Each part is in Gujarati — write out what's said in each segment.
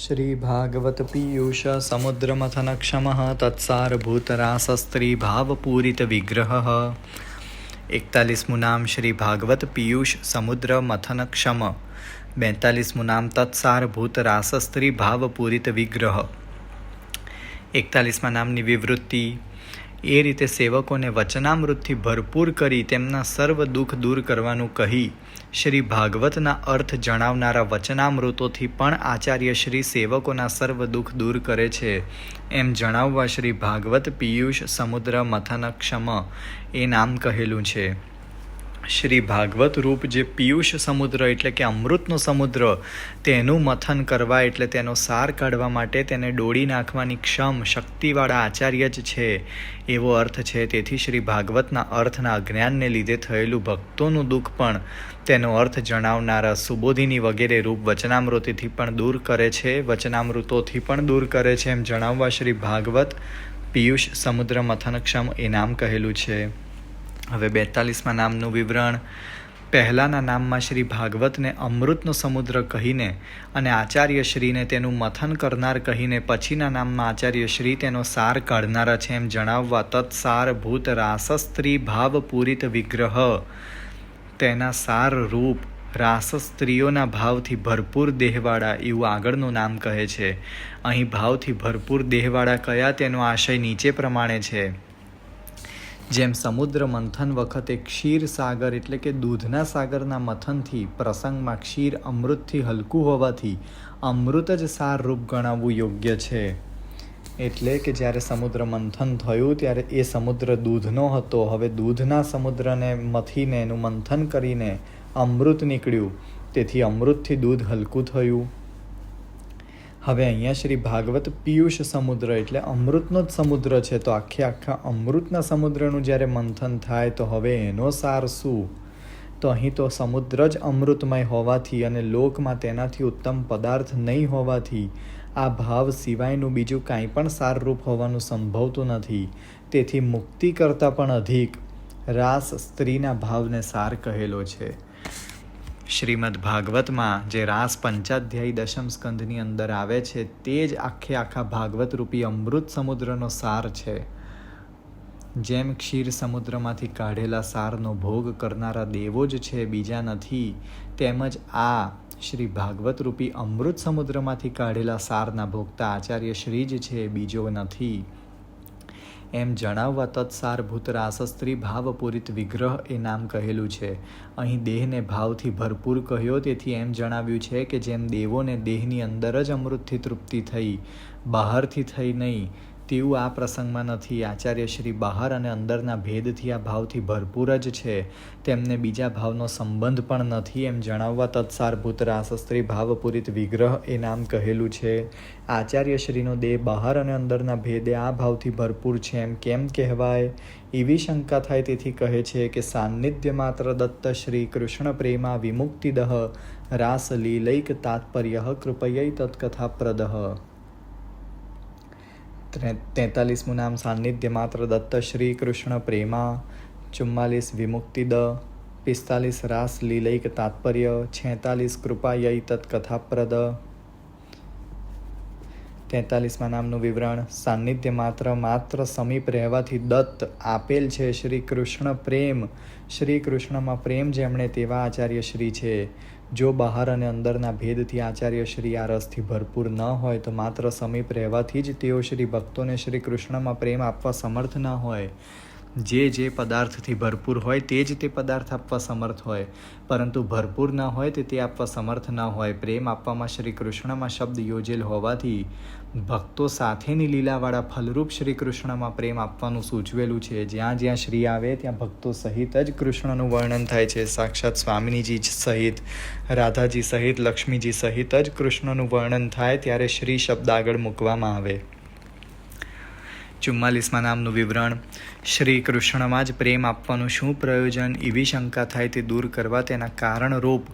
श्रीभागवत पीयूष समुद्रमथनक्षमः तत्सारभूतरासस्त्रीभावपूरितविग्रहः। 41मुं नाम श्री भागवत पीयूष समुद्र मथन क्षम। 42मुं नाम तत्सारभूत रासस्त्री भावपूरित विग्रह। 41મા નામની વિવૃત્તિ એ રીતે સેવકોને વચનામૃતથી ભરપૂર કરી તેમના સર્વ દુઃખ દૂર કરવાનું કહી શ્રી ભાગવતના અર્થ જણાવનારા વચનામૃતોથી પણ આચાર્ય શ્રી સેવકોના સર્વ દુઃખ દૂર કરે છે એમ જણાવવા શ્રી ભાગવત પિયુષ સમુદ્ર મથનક્ષમ એ નામ કહેલું છે. શ્રી ભાગવત રૂપ જે પિયુષ સમુદ્ર એટલે કે અમૃતનો સમુદ્ર, તેનું મથન કરવા એટલે તેનો સાર કાઢવા માટે તેને ડોળી નાખવાની ક્ષમ શક્તિવાળા આચાર્ય જ છે એવો અર્થ છે. તેથી શ્રી ભાગવતના અર્થના અજ્ઞાનને લીધે થયેલું ભક્તોનું દુઃખ પણ તેનો અર્થ જણાવનારા સુબોધિની વગેરે રૂપ વચનામૃતોથી પણ દૂર કરે છે એમ જણાવવા શ્રી ભાગવત પિયુષ સમુદ્ર મથનક્ષમ એ નામ કહેલું છે. હવે 42મા નામનું વિવરણ. પહેલાંના નામમાં શ્રી ભાગવતને અમૃતનો સમુદ્ર કહીને અને આચાર્ય શ્રીને તેનું મથન કરનાર કહીને પછીના નામમાં આચાર્ય શ્રી તેનો સાર કાઢનારા છે એમ જણાવવા તત્સાર ભૂત રાસસ્ત્રી ભાવપૂરિત વિગ્રહ, તેના સાર રૂપ રાસસ્ત્રીઓના ભાવથી ભરપૂર દેહવાળા એવું આગળનું નામ કહે છે. અહીં ભાવથી ભરપૂર દેહવાળા કયા તેનો આશય નીચે પ્રમાણે છે. જેમ સમુદ્ર મંથન વખતે ક્ષીર સાગર એટલે કે દૂધના સાગરના મથનથી પ્રસંગમાં ક્ષીર અમૃતથી હલકું હોવાથી અમૃત જ સાર રૂપ ગણાવવું યોગ્ય છે. એટલે કે જ્યારે સમુદ્ર મંથન થયું ત્યારે એ સમુદ્ર દૂધનો હતો. હવે દૂધના સમુદ્રને મથીને એનું મંથન કરીને અમૃત નીકળ્યું, તેથી અમૃતથી દૂધ હલકું થયું. હવે અહીંયા શ્રી ભાગવત પિયુષ સમુદ્ર એટલે અમૃતનો જ સમુદ્ર છે. તો આખા અમૃતના સમુદ્રનું જ્યારે મંથન થાય તો હવે એનો સાર શું? તો અહીં તો સમુદ્ર જ અમૃતમય હોવાથી અને લોકમાં તેનાથી ઉત્તમ પદાર્થ નહીં હોવાથી આ ભાવ સિવાયનું બીજું કાંઈ પણ સારરૂપ હોવાનું સંભવતું નથી. તેથી મુક્તિ કરતાં પણ અધિક રાસ સ્ત્રીના ભાવને સાર કહેલો છે. શ્રીમદ ભાગવતમાં જે રાસ પંચાધ્યાયી દશમ સ્કંધની અંદર આવે છે તે જ આખા ભાગવત રૂપી અમૃત સમુદ્રનો સાર છે. જેમ ક્ષીર સમુદ્રમાંથી કાઢેલા સારનો ભોગ કરનારા દેવો જ છે, બીજા નથી, તેમજ આ શ્રી ભાગવત રૂપી અમૃત સમુદ્રમાંથી કાઢેલા સારના ભોગતા આચાર્ય શ્રી જ છે, બીજો નથી એમ જણાવવા તત્સારભૂત રાસસ્ત્રી ભાવપૂરિત વિગ્રહ એ નામ કહેલું છે. અહીં દેહને ભાવથી ભરપૂર કહ્યો, તેથી એમ જણાવ્યું છે કે જેમ દેવોને દેહની અંદર જ અમૃતથી તૃપ્તિ થઈ, બહારથી થઈ નહીં, તેવું આ પ્રસંગમાં નથી. આચાર્ય શ્રી બહાર અને અંદરના ભેદથી આ ભાવથી ભરપૂર જ છે, તેમને બીજા ભાવનો સંબંધ પણ નથી એમ જણાવવા તત્સારભૂત રાસસ્ત્રી ભાવપૂરિત વિગ્રહ એ નામ કહેલું છે. આચાર્ય શ્રીનો દેહ બહાર અને અંદરના ભેદે આ ભાવથી ભરપૂર છે એમ કેમ કહેવાય? એવી શંકા થાય, તેથી કહે છે કે સાન્નિધ્ય માત્ર દત્ત શ્રી કૃષ્ણ પ્રેમા વિમુક્તિદઃ રાસ લીલૈક તાત્પર્ય કૃપયૈ તત્કથાપ્રદઃ. 43મું નામ સાન્નિધ્ય માત્ર દત્ત શ્રી કૃષ્ણ પ્રેમા. 44 વિમુક્તિદ. 45 રાસ લીલૈક તાત્પર્ય. 46 કૃપાયૈ તત્કથાપ્રદ. 43મા નામનું વિવરણ. સાન્નિધ્ય માત્ર સમીપ રહેવાથી દત્ત આપેલ છે શ્રી કૃષ્ણ પ્રેમ. શ્રી કૃષ્ણમાં પ્રેમ જેમણે તેવા આચાર્ય શ્રી છે. જો બહાર અને અંદરના ભેદથી આચાર્ય શ્રી આ રસથી ભરપૂર ન હોય તો માત્ર સમીપ રહેવાથી જ તેઓ શ્રી ભક્તોને શ્રી કૃષ્ણમાં પ્રેમ આપવા સમર્થ ન હોય. જે પદાર્થથી ભરપૂર હોય તે જ તે પદાર્થ આપવા સમર્થ હોય, પરંતુ ભરપૂર ન હોય તે આપવા સમર્થ ન હોય. પ્રેમ આપવામાં શ્રી કૃષ્ણમાં શબ્દ યોજેલ હોવાથી ભક્તો સાથેની લીલાવાળા ફલરૂપ શ્રી કૃષ્ણમાં પ્રેમ આપવાનું સૂચવેલું છે. જ્યાં શ્રી આવે ત્યાં ભક્તો સહિત જ કૃષ્ણનું વર્ણન થાય છે. સાક્ષાત સ્વામિનીજી સહિત, રાધાજી સહિત, લક્ષ્મીજી સહિત જ કૃષ્ણનું વર્ણન થાય ત્યારે શ્રી શબ્દ આગળ મૂકવામાં આવે. 44મા નામનું વિવરણ. શ્રી કૃષ્ણમાં જ પ્રેમ આપવાનું શું પ્રયોજન? એવી શંકા થાય તે દૂર કરવા તેના કારણરૂપ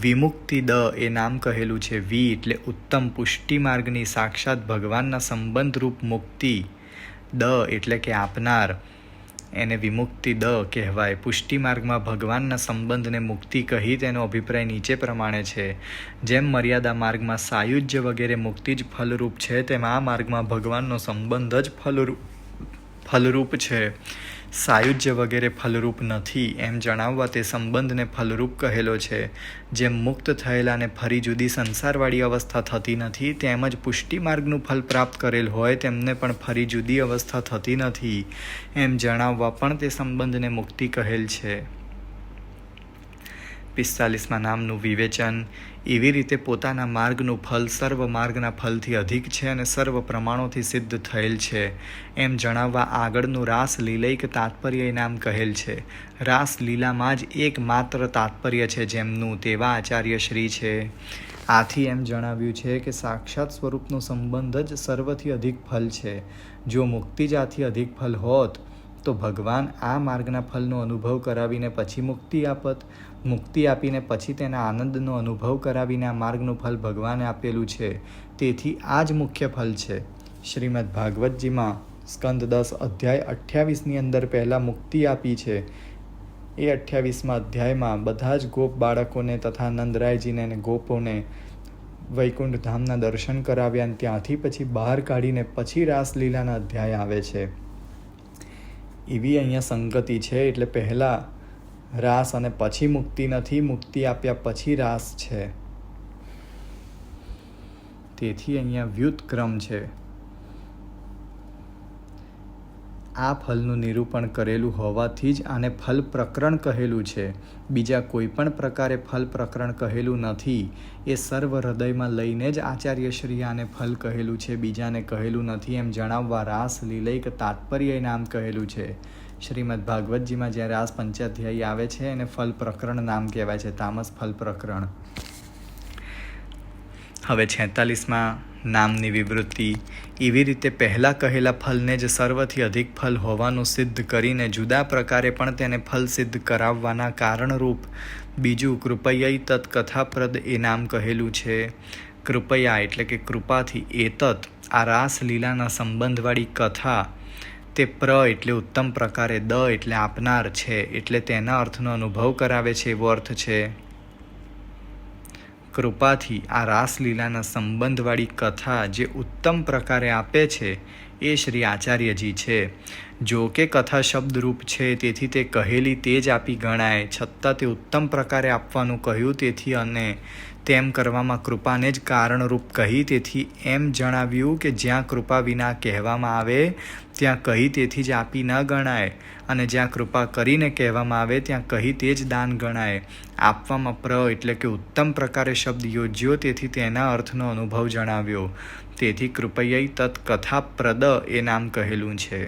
વિમુક્તિદ એ નામ કહેલું છે. વી એટલે ઉત્તમ પુષ્ટિ માર્ગની સાક્ષાત ભગવાનના સંબંધરૂપ મુક્તિ. દ એટલે કે આપનાર. એને વિમુક્તિ દ કહેવાય. પુષ્ટિ માર્ગમાં ભગવાનના સંબંધને મુક્તિ કહી તેનો અભિપ્રાય નીચે પ્રમાણે છે. જેમ મર્યાદા માર્ગમાં સાયુજ્ય વગેરે મુક્તિ જ ફલરૂપ છે, તેમ આ માર્ગમાં ભગવાનનો સંબંધ જ ફલરૂપ છે. સાયુજ્ય વગેરે ફલરૂપ નથી એમ જણાવવા તે સંબંધને ફલરૂપ કહેલો છે. જેમ મુક્ત થયેલાને ફરી જુદી સંસારવાળી અવસ્થા થતી નથી, તેમજ પુષ્ટિ માર્ગનું ફલ પ્રાપ્ત કરેલ હોય તેમને પણ ફરી જુદી અવસ્થા થતી નથી એમ જણાવવા પણ તે સંબંધને મુક્તિ કહેલ છે. 45માં નામનું વિવેચન. એવી રીતે પોતાના માર્ગનું ફલ સર્વ માર્ગના ફલથી અધિક છે અને સર્વ પ્રમાણોથી સિદ્ધ થયેલ છે એમ જણાવવા આગળનું રાસ લીલૈક તાત્પર્ય નામ કહેલ છે. રાસ લીલામાં જ એકમાત્ર તાત્પર્ય છે જેમનું તેવા આચાર્ય શ્રી છે. આથી એમ જણાવ્યું છે કે સાક્ષાત સ્વરૂપનો સંબંધ જ સર્વથી અધિક ફલ છે. જો મુક્તિ જ આથી અધિક ફલ હોત તો ભગવાન આ માર્ગના ફલનો અનુભવ કરાવીને પછી મુક્તિ આપત. મુક્તિ આપીને પછી તેના આનંદનો અનુભવ કરાવીને આ માર્ગનું ફલ ભગવાને આપેલું છે. તેથી આ જ મુખ્ય ફલ છે. શ્રીમદ્ ભાગવતજીમાં સ્કંદ 10 અધ્યાય 28ની અંદર પહેલાં મુક્તિ આપી છે. એ 28મા અધ્યાયમાં બધા જ ગોપ બાળકોને તથા નંદરાયજીને અને ગોપોને વૈકુંઠ ધામના દર્શન કરાવ્યા અને ત્યાંથી પછી બહાર કાઢીને પછી રાસલીલાના અધ્યાય આવે છે. એવી અહીંયા સંગતિ છે. એટલે પહેલાં રાસ અને પછી મુક્તિ નથી, મુક્તિ આપ્યા પછી રાસ છે. તેથી અહીંયા વ્યુત્ક્રમ છે. આ ફલનું નિરૂપણ કરેલું હોવાથી જ આને ફલ પ્રકરણ કહેલું છે. બીજા કોઈ પણ પ્રકારે ફલ પ્રકરણ કહેલું નથી. એ સર્વ હૃદયમાં લઈને જ આચાર્યશ્રી આને ફલ કહેલું છે, બીજાને કહેલું નથી એમ જણાવવા રાસ લીલૈક તાત્પર્ય નામ કહેલું છે. શ્રીમદ્ ભાગવતજીમાં જ્યારે રાસ પંચાધ્યાયી આવે છે એને ફલ પ્રકરણ નામ કહેવાય છે, તામસ ફલ પ્રકરણ. હવે 46માં નામની વિવૃત્તિ. એવી રીતે પહેલાં કહેલા ફલને જ સર્વથી અધિક ફલ હોવાનું સિદ્ધ કરીને જુદા પ્રકારે પણ તેને ફલ સિદ્ધ કરાવવાના કારણરૂપ બીજું કૃપયૈ તત્ કથાપ્રદ એ નામ કહેલું છે. કૃપયા એટલે કે કૃપાથી, એતત આ રાસલીલાના સંબંધવાળી કથા, તે પ્ર એટલે ઉત્તમ પ્રકારે, દ એટલે આપનાર છે એટલે તેના અર્થનો અનુભવ કરાવે છે એવો અર્થ છે. કૃપાથી આ રાસલીલાના સંબંધવાળી કથા જે ઉત્તમ પ્રકારે આપે છે એ શ્રી આચાર્યજી છે. જો કે કથા શબ્દરૂપ છે તેથી તે કહેલી તે જ આપી ગણાય, છતાં તે ઉત્તમ પ્રકારે આપવાનું કહ્યું તેથી અને તેમ કરવામાં કૃપાને જ કારણરૂપ કહી તેથી એમ જણાવ્યું કે જ્યાં કૃપા વિના કહેવામાં આવે ત્યાં કહી તેથી જ આપી ન ગણાય, અને જ્યાં કૃપા કરીને કહેવામાં આવે ત્યાં કહી તે જ દાન ગણાય. આપવામાં પ્ર એટલે કે ઉત્તમ પ્રકારે શબ્દ યોજ્યો તેથી તેના અર્થનો અનુભવ જણાવ્યો. તેથી કૃપયૈ તત્ કથાપ્રદ એ નામ કહેલું છે.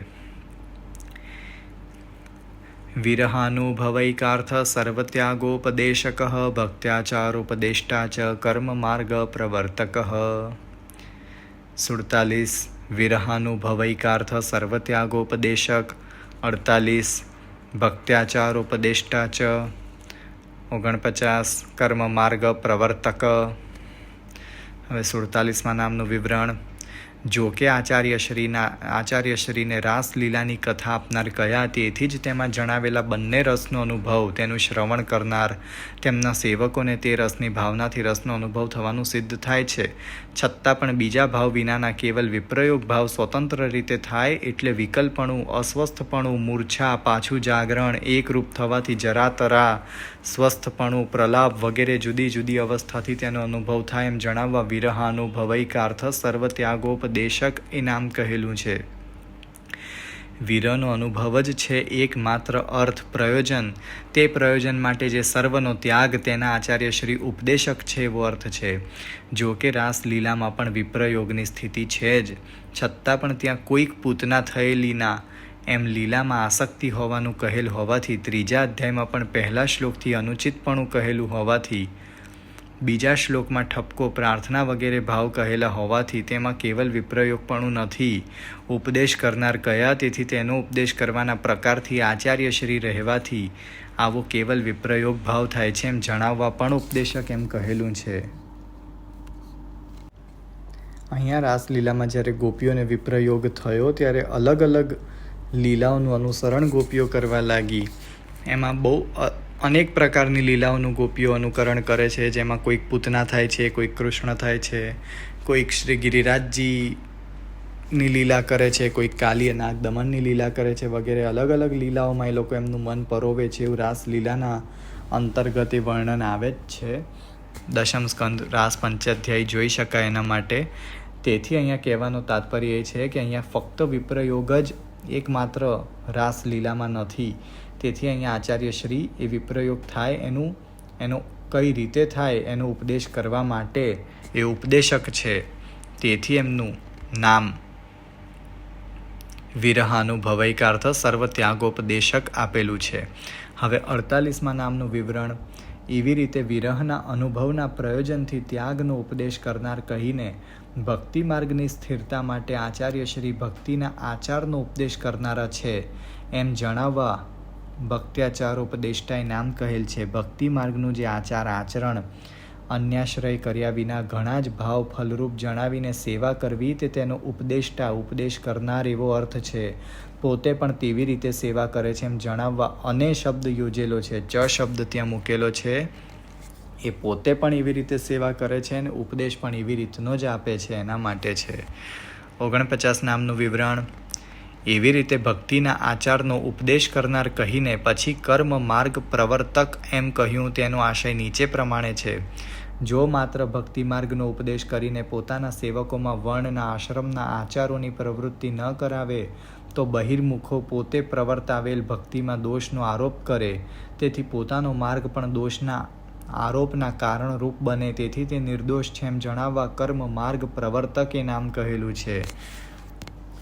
વિરહાનુભવૈકાર્થ સર્વત્યાગોપદેશક ભક્ત્યાચારોપદેષ્ટા ચ કર્મ માર્ગ પ્રવર્તક. 47 વિરહાનુભવૈકાર્થ સર્વત્યાગોપદેશક. 48 ભક્ત્યાચારોપદેષ્ટા ચ. 49 કર્મ માર્ગ પ્રવર્તક. હવે 47માં નામનું વિવરણ. જો કે આચાર્યશ્રીને રાસલીલાની કથા આપનાર કયા તેથી જ તેમાં જણાવેલા બંને રસનો અનુભવ, તેનું શ્રવણ કરનાર તેમના સેવકોને તે રસની ભાવનાથી રસનો અનુભવ થવાનું સિદ્ધ થાય છે. છતાં પણ બીજા ભાવ વિનાના કેવલ વિપ્રયોગ ભાવ સ્વતંત્ર રીતે થાય એટલે વિકલ્પણું, અસ્વસ્થપણું, મૂર્છા, પાછું જાગરણ, એકરૂપ થવાથી જરાતરા, સ્વસ્થપણું, પ્રલાપ વગેરે જુદી જુદી અવસ્થાથી તેનો અનુભવ થાય એમ જણાવવા વિરહાનુભવૈકાર્થ સર્વત્યાગોપદેશક એ નામ કહેલું છે. વિરહનો અનુભવ જ છે એકમાત્ર અર્થ, પ્રયોજન. તે પ્રયોજન માટે જે સર્વનો ત્યાગ તેના આચાર્ય શ્રી ઉપદેશક છે એવો અર્થ છે. જો કે રાસલીલામાં પણ વિપ્રયોગની સ્થિતિ છે જ, છતાં પણ ત્યાં કોઈક પૂતના થયેલીના એમ લીલામાં આસક્તિ હોવાનું કહેલ હોવાથી, ત્રીજા અધ્યાયમાં પણ પહેલા શ્લોકથી અનુચિતપણું કહેલું હોવાથી, બીજા શ્લોકમાં ઠપકો, પ્રાર્થના વગેરે ભાવ કહેલા હોવાથી તેમાં કેવલ વિપ્રયોગપણું નથી. ઉપદેશ કરનાર કયા તેથી તેનો ઉપદેશ કરવાના પ્રકારથી આચાર્ય શ્રી રહેવાથી આવો કેવલ વિપ્રયોગ ભાવ થાય છે એમ જણાવવા પણ ઉપદેશક એમ કહેલું છે. અહીંયા રાસલીલામાં જ્યારે ગોપીઓને વિપ્રયોગ થયો ત્યારે અલગ અલગ લીલાઓનું અનુસરણ ગોપીઓ કરવા લાગી. એમાં બહુ અનેક પ્રકારની લીલાઓનું ગોપીઓ અનુકરણ કરે છે, જેમાં કોઈક પૂતના થાય છે, કોઈક કૃષ્ણ થાય છે, કોઈક શ્રી ગિરિરાજજીની લીલા કરે છે, કોઈક કાલી નાગ દમનની લીલા કરે છે વગેરે અલગ અલગ લીલાઓમાં એ લોકો એમનું મન પરોવે છે. એવું રાસલીલાના અંતર્ગત એ વર્ણન આવે જ છે. દશમ સ્કંદ રાસ પંચાધ્યાયી જોઈ શકાય એના માટે. તેથી અહીંયા કહેવાનું તાત્પર્ય એ છે કે અહીંયા ફક્ત વિપ્રયોગ જ એકમાત્ર રાસલીલામાં નથી. તેથી અહીંયા આચાર્યશ્રી એ વિપ્રયોગ થાય એનો કઈ રીતે થાય એનો ઉપદેશ કરવા માટે એ ઉપદેશક છે. તેથી એમનું નામ વિરહાનુભવૈકાર્થ સર્વ ત્યાગોપદેશક આપેલું છે. હવે 48માં નામનું વિવરણ. એવી રીતે વિરહના અનુભવના પ્રયોજનથી ત્યાગનો ઉપદેશ કરનાર કહીને ભક્તિ માર્ગની સ્થિરતા માટે આચાર્યશ્રી ભક્તિના આચારનો ઉપદેશ કરનારા છે એમ જણાવવા ભક્ત્યાચારોપદેષ્ટાએ નામ કહેલ છે. ભક્તિ માર્ગનું જે આચરણ અન્યાશ્રય કર્યા વિના ઘણા જ ભાવ ફલરૂપ જણાવીને સેવા કરવી તે તેનો ઉપદેશ કરનાર એવો અર્થ છે. પોતે પણ તેવી રીતે સેવા કરે છે એમ જણાવવા અને શબ્દ યોજેલો છે. ચ શબ્દ ત્યાં મૂકેલો છે. એ પોતે પણ એવી રીતે સેવા કરે છે અને ઉપદેશ પણ એવી રીતનો જ આપે છે એના માટે છે. 49 નામનું વિવરણ. એવી રીતે ભક્તિના આચારનો ઉપદેશ કરનાર કહીને પછી કર્મ માર્ગ પ્રવર્તક એમ કહ્યું. તેનો આશય નીચે પ્રમાણે છે. જો માત્ર ભક્તિ માર્ગનો ઉપદેશ કરીને પોતાના સેવકોમાં વર્ણના આશ્રમના આચારોની પ્રવૃત્તિ ન કરાવે તો બહિર્મુખો પોતે પ્રવર્તાવેલ ભક્તિમાં દોષનો આરોપ કરે. તેથી પોતાનો માર્ગ પણ દોષના આરોપના કારણરૂપ બને. તેથી તે નિર્દોષ છે એમ જણાવવા કર્મ માર્ગ પ્રવર્તક એ નામ કહેલું છે.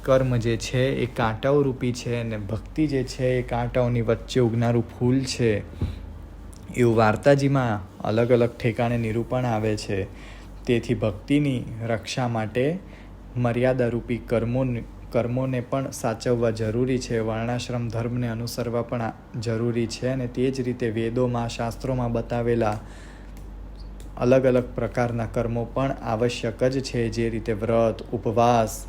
કર્મ જે છે એ કાંટાઓ રૂપી છે અને ભક્તિ જે છે એ કાંટાઓની વચ્ચે ઉગનારું ફૂલ છે. એવું વાર્તાજીમાં અલગ અલગ ઠેકાણે નિરૂપણ આવે છે. તેથી ભક્તિની રક્ષા માટે મર્યાદારૂપી કર્મોને પણ સાચવવા જરૂરી છે. વર્ણાશ્રમ ધર્મને અનુસરવા પણ જરૂરી છે. અને તે જ રીતે વેદોમાં શાસ્ત્રોમાં બતાવેલા અલગ અલગ પ્રકારના કર્મો પણ આવશ્યક જ છે. જે રીતે વ્રત, ઉપવાસ,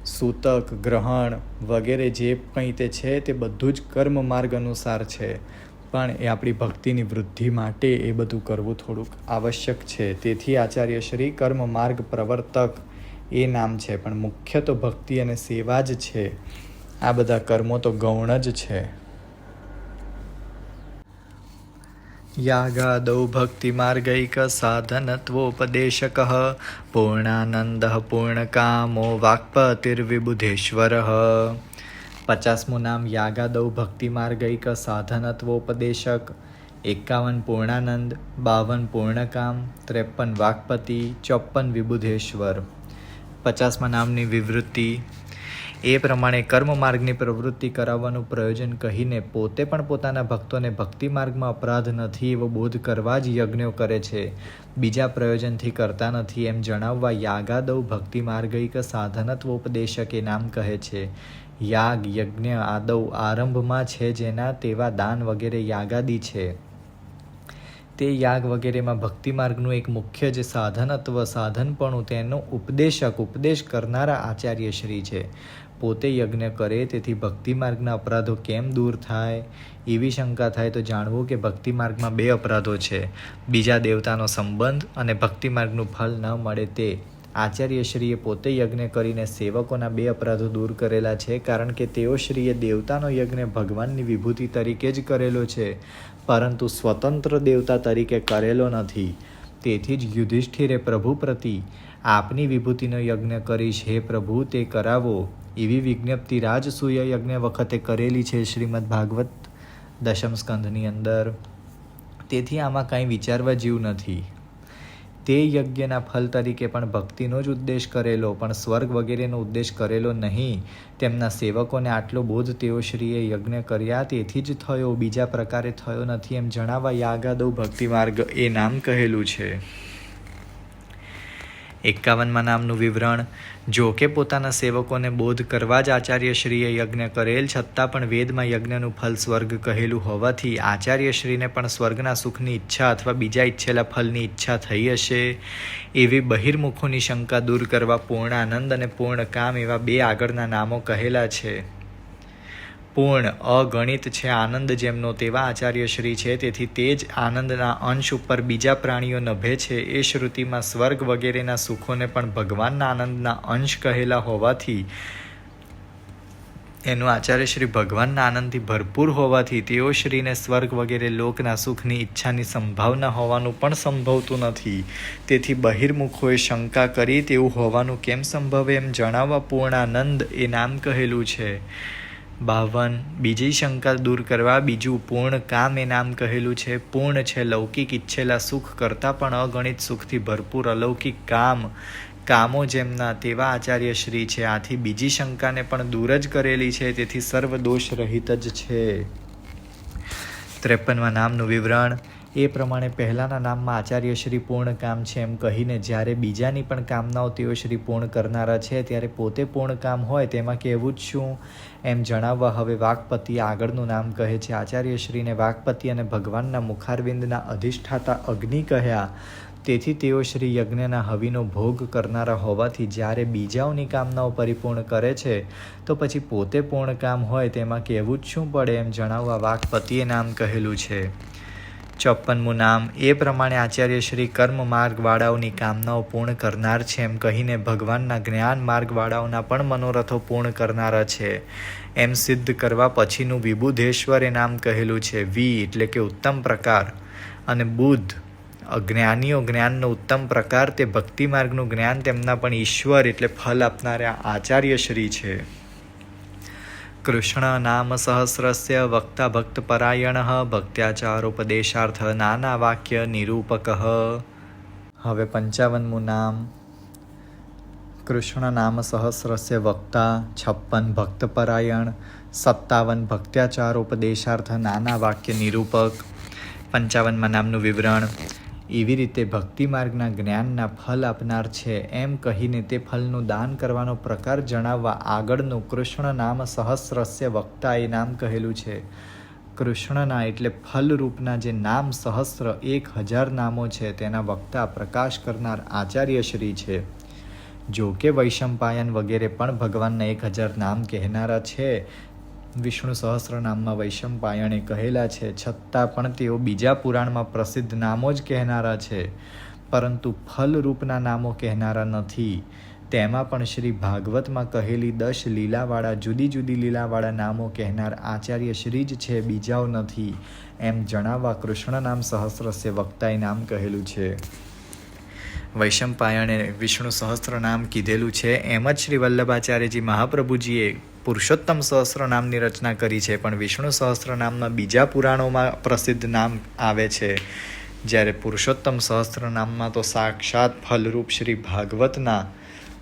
સૂતક, ગ્રહણ વગેરે જે કંઈ તે છે તે બધું જ કર્મ માર્ગ અનુસાર છે. પણ એ આપણી ભક્તિની વૃદ્ધિ માટે એ બધું કરવું થોડુંક આવશ્યક છે. તેથી આચાર્યશ્રી કર્મ માર્ગ પ્રવર્તક એ નામ છે. પણ મુખ્ય તો ભક્તિ અને સેવા જ છે. આ બધા કર્મો તો ગૌણ જ છે. યાગાદૌ ભક્તિ માર્ગૈક સાધનત્વોપદેશક પૂર્ણાનંદ પૂર્ણકામો વાક્પતિર્વિબુધેશ્વર. 50મું નામ યાગાદૌ ભક્તિ માર્ગૈક સાધનત્વોપદેશક. 51 પૂર્ણાનંદ, 52 પૂર્ણકામ, 53 વાક્પતિ, 54 વિબુધેશ્વર. 50મા નામની વિવૃત્તિ. એ પ્રમાણે કર્મ માર્ગની પ્રવૃત્તિ કરાવવાનું પ્રયોજન કહીને પોતે પણ પોતાના ભક્તોને ભક્તિ માર્ગમાં અપરાધ નથી એવો બોધ કરવા જ યજ્ઞો કરે છે. બીજા પ્રયોજનથી કરતા નથી એમ જણાવવા યાગાદૌ ભક્તિ માર્ગૈક સાધનત્વોપદેશક એ નામ કહે છે. યાગ યજ્ઞ આદૌ આરંભમાં છે જેના તેવા દાન વગેરે યાગાદી છે. તે યાગ વગેરેમાં ભક્તિ માર્ગનું એક મુખ્ય જે સાધનપણું તેનો ઉપદેશ કરનારા આચાર્યશ્રી છે. પોતે યજ્ઞ કરે તેથી ભક્તિ માર્ગના અપરાધો કેમ દૂર થાય એવી શંકા થાય તો જાણવું કે ભક્તિ માર્ગમાં 2 અપરાધો છે. બીજા દેવતાનો સંબંધ અને ભક્તિ માર્ગનું ફળ ન મળે તે. આચાર્યશ્રીએ પોતે યજ્ઞ કરીને સેવકોના 2 અપરાધો દૂર કરેલા છે. કારણ કે તેઓ શ્રીએ દેવતાનો યજ્ઞ ભગવાનની વિભૂતિ તરીકે જ કરેલો છે, પરંતુ સ્વતંત્ર દેવતા તરીકે કરેલો નથી. તેથી જ યુધિષ્ઠિરે પ્રભુ પ્રતિ આપની વિભૂતિનો યજ્ઞ કરીશ, હે પ્રભુ તે કરાવો એવી વિજ્ઞપ્તિ રાજસૂય યજ્ઞ વખતે કરેલી છે શ્રીમદ ભાગવત દશમ સ્કંધની અંદર. તેથી આમાં કાંઈ વિચારવા જેવું નથી. તે યજ્ઞના ફલ તરીકે પણ ભક્તિનો જ ઉદ્દેશ કરેલો, પણ સ્વર્ગ વગેરેનો ઉદ્દેશ કરેલો નહીં. તેમના સેવકોને આટલો બોધ તેઓ શ્રીએ યજ્ઞ કર્યા તેથી જ થયો, બીજા પ્રકારે થયો નથી એમ જણાવવા યાગાદૌ ભક્તિ માર્ગ એ નામ કહેલું છે. 51મા નામનું વિવરણ. જો કે પોતાના સેવકોને બોધ કરવા જ આચાર્યશ્રીએ યજ્ઞ કરેલ છતાં પણ વેદમાં યજ્ઞનું ફલ સ્વર્ગ કહેલું હોવાથી આચાર્યશ્રીને પણ સ્વર્ગના સુખની ઈચ્છા અથવા બીજા ઈચ્છેલા ફલની ઈચ્છા થઈ હશે એવી બહિર્મુખોની શંકા દૂર કરવા પૂર્ણાનંદ અને પૂર્ણકામ એવા 2 આગળના નામો કહેલા છે. પૂર્ણ અગણિત છે આનંદ જેમનો તેવા આચાર્ય શ્રી છે. તેથી તે જ આનંદના અંશ ઉપર બીજા પ્રાણીઓ નભે છે. એ શ્રુતિમાં સ્વર્ગ વગેરેના સુખોને પણ ભગવાનના આનંદના અંશ કહેલા હોવાથી, એનું આચાર્ય શ્રી ભગવાનના આનંદથી ભરપૂર હોવાથી તેઓ શ્રીને સ્વર્ગ વગેરે લોકના સુખની ઈચ્છાની સંભાવના હોવાનું પણ સંભવતું નથી. તેથી બહિર્મુખોએ શંકા કરી તેવું હોવાનું કેમ સંભવે એમ જણાવવા પૂર્ણાનંદ એ નામ કહેલું છે. 52. બીજી શંકા દૂર કરવા બીજું પૂર્ણ કામ એ નામ કહેલું છે. પૂર્ણ છે લૌકિક ઈચ્છેલા સુખ કરતાં પણ અગણિત સુખથી ભરપૂર અલૌકિક કામો જેમના તેવા આચાર્ય શ્રી છે. આથી બીજી શંકાને પણ દૂર જ કરેલી છે. તેથી સર્વ દોષ રહિત જ છે. 53માં નામનું વિવરણ. એ પ્રમાણે પહેલાના નામમાં આચાર્ય શ્રી પૂર્ણ કામ છે એમ કહીને જ્યારે બીજાની પણ કામનાઓ તેઓ શ્રી પૂર્ણ કરનારા છે ત્યારે પોતે પૂર્ણ કામ હોય તેમાં કહેવું જ શું એમ જણાવવા હવે વાક્પતિ આગળનું નામ કહે છે. આચાર્ય શ્રીને વાક્પતિ અને ભગવાનના મુખારવિંદના અધિષ્ઠાતા અગ્નિ કહ્યા. તેથી તેઓ શ્રી યજ્ઞના હવિનો ભોગ કરનારા હોવાથી જ્યારે બીજાઓની કામનાઓ પરિપૂર્ણ કરે છે તો પછી પોતે પૂર્ણ કામ હોય તેમાં કહેવું જ શું પડે એમ જણાવવા વાક્પતિએ નામ કહેલું છે. 54મું નામ. એ પ્રમાણે આચાર્ય શ્રી કર્મ માર્ગવાળાઓની કામનાઓ પૂર્ણ કરનાર છે એમ કહીને ભગવાનના જ્ઞાન માર્ગવાળાઓના પણ મનોરથો પૂર્ણ કરનારા છે એમ સિદ્ધ કરવા પછીનું વિબુધેશ્વર એ નામ કહેલું છે. એટલે કે ઉત્તમ પ્રકાર અને બુદ્ધ અજ્ઞાનીઓ જ્ઞાનનો ઉત્તમ પ્રકાર તે ભક્તિ માર્ગનું જ્ઞાન તેમના પણ ઈશ્વર એટલે ફલ આપનારા આચાર્ય શ્રી છે. કૃષ્ણ નામ સહસ્રસ્ય વક્તા ભક્ત પરાયણ ભક્ત્યાચારોપદેશાર્થ નાના વાક્ય નિરૂપક. હવે 55મું નામ. કૃષ્ણ નામ સહસ્રસ્ય વક્તા. 56 ભક્તપરાયણ. 57 ભક્ત્યાચારોપદેશાર્થ નાના વાક્ય નિરૂપક. 55માં નામનું વિવરણ. એવી રીતે ભક્તિ માર્ગના જ્ઞાનના ફલ આપનાર છે એમ કહીને તે ફલનું દાન કરવાનો પ્રકાર જણાવવા આગળનું કૃષ્ણ નામ સહસ્રસ્ય વક્તા એ નામ કહેલું છે. કૃષ્ણના એટલે ફલરૂપના જે નામ સહસ્ર 1000 નામો છે તેના વક્તા પ્રકાશ કરનાર આચાર્ય શ્રી છે. જો કે વૈશંપાયન વગેરે પણ ભગવાનના 1000 નામ કહેનારા છે. વિષ્ણુ સહસ્ર નામમાં વૈશંપાયણે કહેલા છે, છતાં પણ તેઓ બીજા પુરાણમાં પ્રસિદ્ધ નામો જ કહેનારા છે, પરંતુ ફલરૂપના નામો કહેનારા નથી. તેમાં પણ શ્રી ભાગવતમાં કહેલી 10 લીલાવાળા જુદી જુદી લીલાવાળા નામો કહેનાર આચાર્ય શ્રી જ છે, બીજાઓ નથી એમ જણાવવા કૃષ્ણ નામ સહસ્રસ્ય વક્તાએ નામ કહેલું છે. વૈશંપાયણે વિષ્ણુ સહસ્ત્ર નામ કીધેલું છે એમ જ શ્રી વલ્લભાચાર્યજી મહાપ્રભુજીએ પુરુષોત્તમ સહસ્ત્ર નામની રચના કરી છે, પણ વિષ્ણુ સહસ્ત્ર નામમાં બીજા પુરાણોમાં પ્રસિદ્ધ નામ આવે છે, જ્યારે પુરુષોત્તમ સહસ્ત્ર નામમાં તો સાક્ષાત ફલરૂપ શ્રી ભાગવતના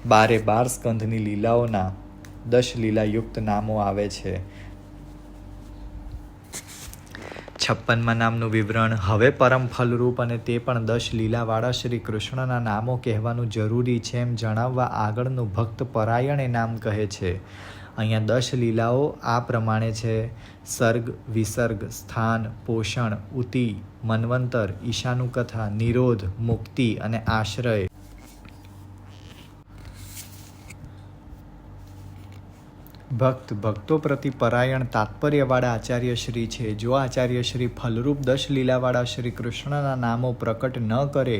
12 સ્કંધની લીલાઓના 10 લીલાયુક્ત નામો આવે છે. 56માં નામનું વિવરણ. હવે પરમ ફલરૂપ અને તે પણ 10 લીલાવાળા શ્રી કૃષ્ણના નામો કહેવાનું જરૂરી છે એમ જણાવવા આગળનું ભક્ત પરાયણ એ નામ કહે છે. અહીંયા 10 લીલાઓ આ પ્રમાણે છે: સર્ગ, વિસર્ગ, સ્થાન, પોષણ, ઉતિ, મન્વંતર, ઈશાનુકથા, નિરોધ, મુક્તિ અને આશ્રય. ભક્તો પ્રતિ પરાયણ તાત્પર્યવાળા આચાર્ય શ્રી છે. જો આચાર્ય શ્રી ફલરૂપ 10 લીલાવાળા શ્રી કૃષ્ણના નામો પ્રકટ ન કરે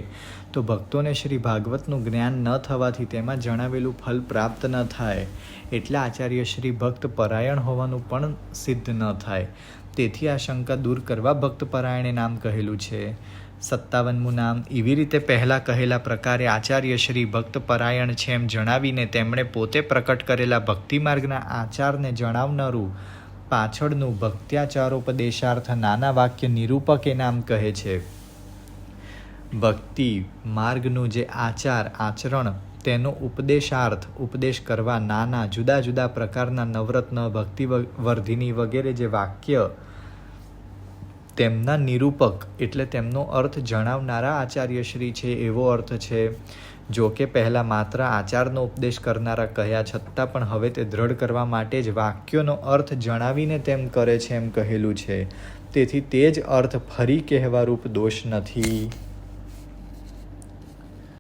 તો ભક્તોને શ્રી ભાગવતનું જ્ઞાન ન થવાથી તેમાં જણાવેલું ફલ પ્રાપ્ત ન થાય. એટલે આચાર્ય શ્રી ભક્ત પરાયણ હોવાનું પણ સિદ્ધ ન થાય. તેથી આ શંકા દૂર કરવા ભક્ત પરાયણે નામ કહેલું છે. 57મું નામ. એવી રીતે પહેલાં કહેલા પ્રકારે આચાર્ય શ્રી ભક્ત પરાયણ છે એમ જણાવીને તેમણે પોતે પ્રકટ કરેલા ભક્તિ માર્ગના આચારને જણાવનારું પાછળનું ભક્ત્યાચારોપદેશાર્થ નાના વાક્ય નિરૂપક એ નામ કહે છે. ભક્તિ માર્ગનું જે આચરણ તેનો ઉપદેશાર્થ ઉપદેશ કરવા નાના જુદા જુદા પ્રકારના નવરત્ન, ભક્તિવર્ધિની વગેરે જે વાક્ય તેમના નિરૂપક એટલે તેમનો અર્થ જણાવનારા આચાર્ય શ્રી છે એવો અર્થ છે. જો કે પહેલાં માત્ર આચારનો ઉપદેશ કરનારા કહ્યા છતાં પણ હવે તે દ્રઢ કરવા માટે જ વાક્યોનો અર્થ જણાવીને તેમ કરે છે એમ કહેલું છે. તેથી તે જ અર્થ ફરી કહેવા રૂપ દોષ નથી.